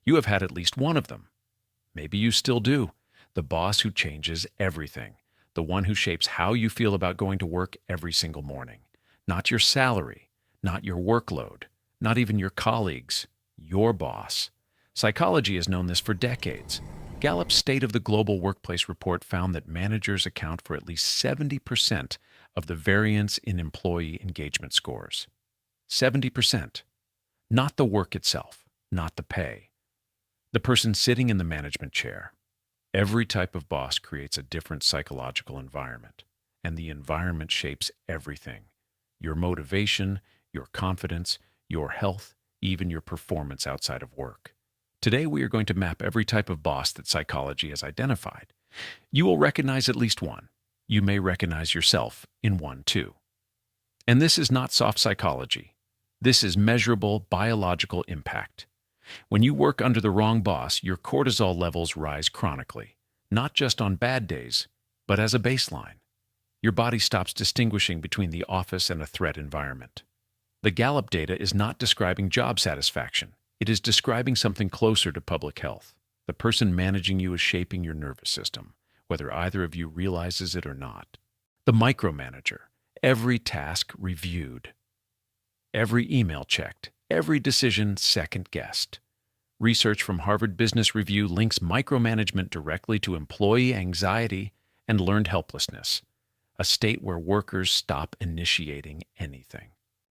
You have had at least one of them. Maybe you still do. The boss who changes everything. The one who shapes how you feel about going to work every single morning. Not your salary, not your workload, not even your colleagues, your boss. Psychology has known this for decades. Gallup's State of the Global Workplace report found that managers account for at least 70% of the variance in employee engagement scores. 70%. Not the work itself, not the pay. The person sitting in the management chair. Every type of boss creates a different psychological environment, and the environment shapes everything. Your motivation, your confidence, your health, even your performance outside of work. Today, we are going to map every type of boss that psychology has identified. You will recognize at least one. You may recognize yourself in one too. And this is not soft psychology. This is measurable biological impact. When you work under the wrong boss, your cortisol levels rise chronically, not just on bad days, but as a baseline. Your body stops distinguishing between the office and a threat environment. The Gallup data is not describing job satisfaction. It is describing something closer to public health. The person managing you is shaping your nervous system, whether either of you realizes it or not. The micromanager. Every task reviewed. Every email checked. Every decision second-guessed. Research from Harvard Business Review links micromanagement directly to employee anxiety and learned helplessness, a state where workers stop initiating anything.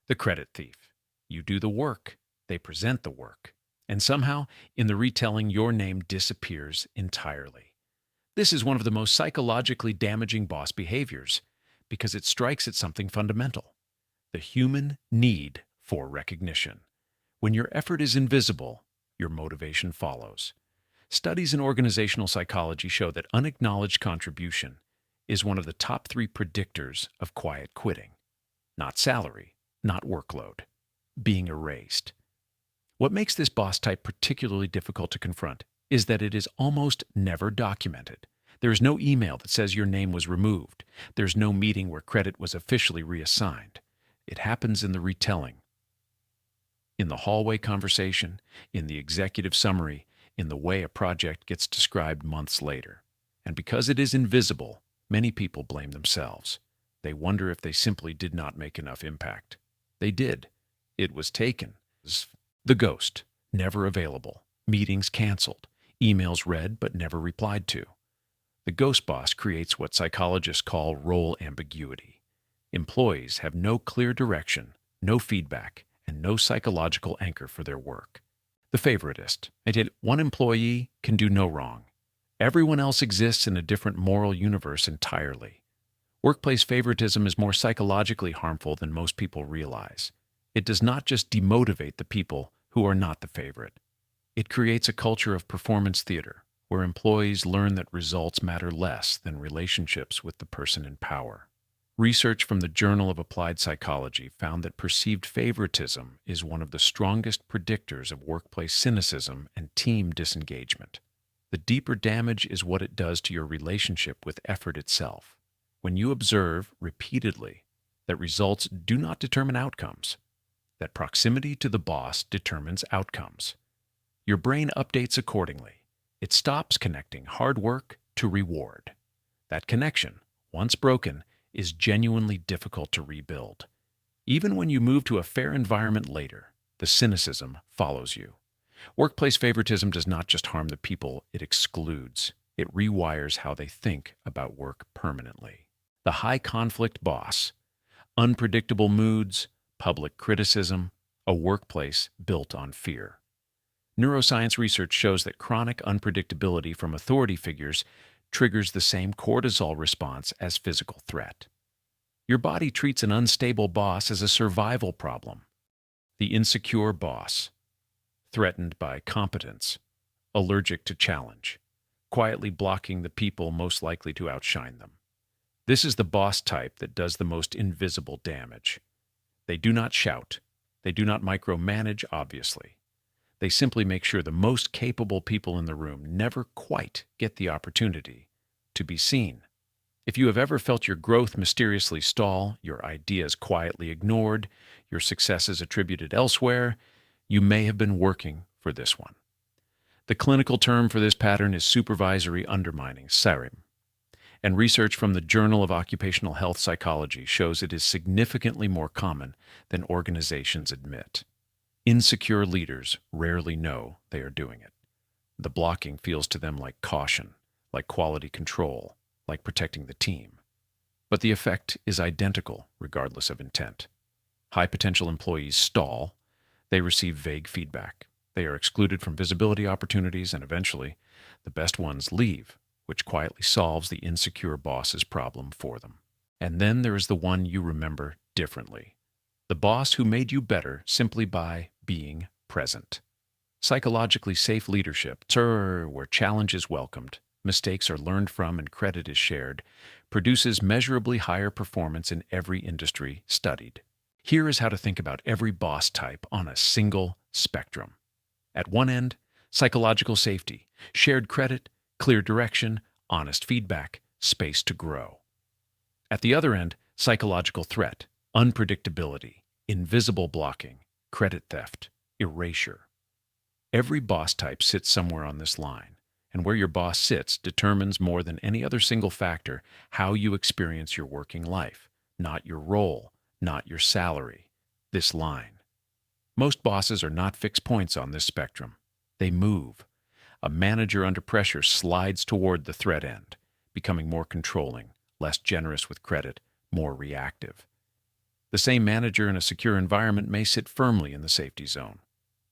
The credit thief. You do the work, they present the work, and somehow, in the retelling, your name disappears entirely. This is one of the most psychologically damaging boss behaviors because it strikes at something fundamental: the human need for recognition. When your effort is invisible, your motivation follows. Studies in organizational psychology show that unacknowledged contribution is one of the top 3 predictors of quiet quitting. Not salary, not workload, being erased. What makes this boss type particularly difficult to confront is that it is almost never documented. There is no email that says your name was removed. There's no meeting where credit was officially reassigned. It happens in the retelling, in the hallway conversation, in the executive summary, in the way a project gets described months later. And because it is invisible, many people blame themselves. They wonder if they simply did not make enough impact. They did. It was taken. The ghost, never available, meetings canceled, emails read but never replied to. The ghost boss creates what psychologists call role ambiguity. Employees have no clear direction, no feedback, and no psychological anchor for their work. The Favouritist. One employee can do no wrong. Everyone else exists in a different moral universe entirely. Workplace favoritism is more psychologically harmful than most people realize. It does not just demotivate the people who are not the favorite. It creates a culture of performance theater, where employees learn that results matter less than relationships with the person in power. Research from the Journal of Applied Psychology found that perceived favoritism is one of the strongest predictors of workplace cynicism and team disengagement. The deeper damage is what it does to your relationship with effort itself. When you observe repeatedly that results do not determine outcomes, that proximity to the boss determines outcomes, your brain updates accordingly. It stops connecting hard work to reward. That connection, once broken, is genuinely difficult to rebuild. Even when you move to a fair environment later, the cynicism follows you. Workplace favoritism does not just harm the people it excludes. It rewires how they think about work permanently. The high-conflict boss, unpredictable moods, public criticism, a workplace built on fear. Neuroscience research shows that chronic unpredictability from authority figures triggers the same cortisol response as physical threat. Your body treats an unstable boss as a survival problem. The insecure boss, threatened by competence, allergic to challenge, quietly blocking the people most likely to outshine them. This is the boss type that does the most invisible damage. They do not shout. They do not micromanage, obviously. They simply make sure the most capable people in the room never quite get the opportunity to be seen. If you have ever felt your growth mysteriously stall, your ideas quietly ignored, your successes attributed elsewhere, you may have been working for this one. The clinical term for this pattern is supervisory undermining, SARIM, and research from the Journal of Occupational Health Psychology shows it is significantly more common than organizations admit. Insecure leaders rarely know they are doing it. The blocking feels to them like caution, like quality control, like protecting the team. But the effect is identical regardless of intent. High-potential employees stall. They receive vague feedback. They are excluded from visibility opportunities, and eventually, the best ones leave, which quietly solves the insecure boss's problem for them. And then there is the one you remember differently. The boss who made you better simply by being present. Psychologically safe leadership, where challenge is welcomed, mistakes are learned from, and credit is shared, produces measurably higher performance in every industry studied. Here is how to think about every boss type on a single spectrum. At one end, psychological safety, shared credit, clear direction, honest feedback, space to grow. At the other end, psychological threat, unpredictability, invisible blocking, credit theft, erasure. Every boss type sits somewhere on this line, and where your boss sits determines more than any other single factor how you experience your working life, not your role, not your salary. This line. Most bosses are not fixed points on this spectrum. They move. A manager under pressure slides toward the threat end, becoming more controlling, less generous with credit, more reactive. The same manager in a secure environment may sit firmly in the safety zone.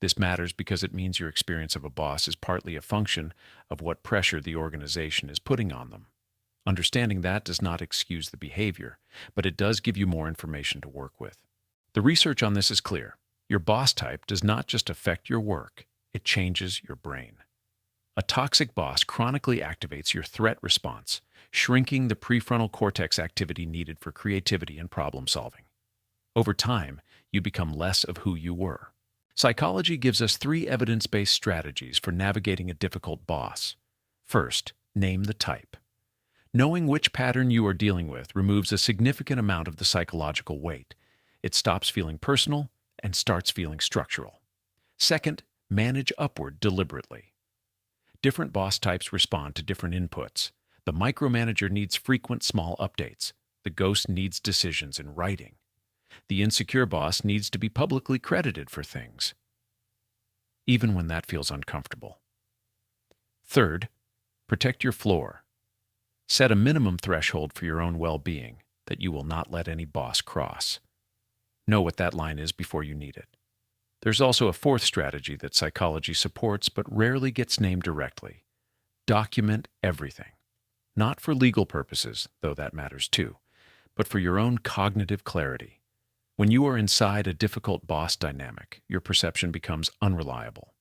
This matters because it means your experience of a boss is partly a function of what pressure the organization is putting on them. Understanding that does not excuse the behavior, but it does give you more information to work with. The research on this is clear. Your boss type does not just affect your work, it changes your brain. A toxic boss chronically activates your threat response, shrinking the prefrontal cortex activity needed for creativity and problem solving. Over time, you become less of who you were. Psychology gives us 3 evidence-based strategies for navigating a difficult boss. First, name the type. Knowing which pattern you are dealing with removes a significant amount of the psychological weight. It stops feeling personal and starts feeling structural. Second, manage upward deliberately. Different boss types respond to different inputs. The micromanager needs frequent small updates. The ghost needs decisions in writing. The insecure boss needs to be publicly credited for things, even when that feels uncomfortable. Third, protect your floor. Set a minimum threshold for your own well-being that you will not let any boss cross. Know what that line is before you need it. There's also a fourth strategy that psychology supports but rarely gets named directly. Document everything. Not for legal purposes, though that matters too, but for your own cognitive clarity. When you are inside a difficult boss dynamic, your perception becomes unreliable.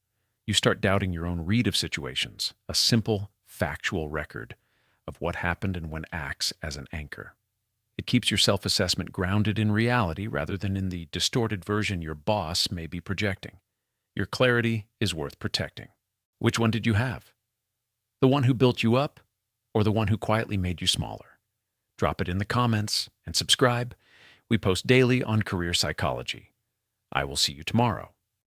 You start doubting your own read of situations. A simple, factual record of what happened and when acts as an anchor. It keeps your self-assessment grounded in reality rather than in the distorted version your boss may be projecting. Your clarity is worth protecting. Which one did you have? The one who built you up, or the one who quietly made you smaller? Drop it in the comments and subscribe. We post daily on career psychology. I will see you tomorrow.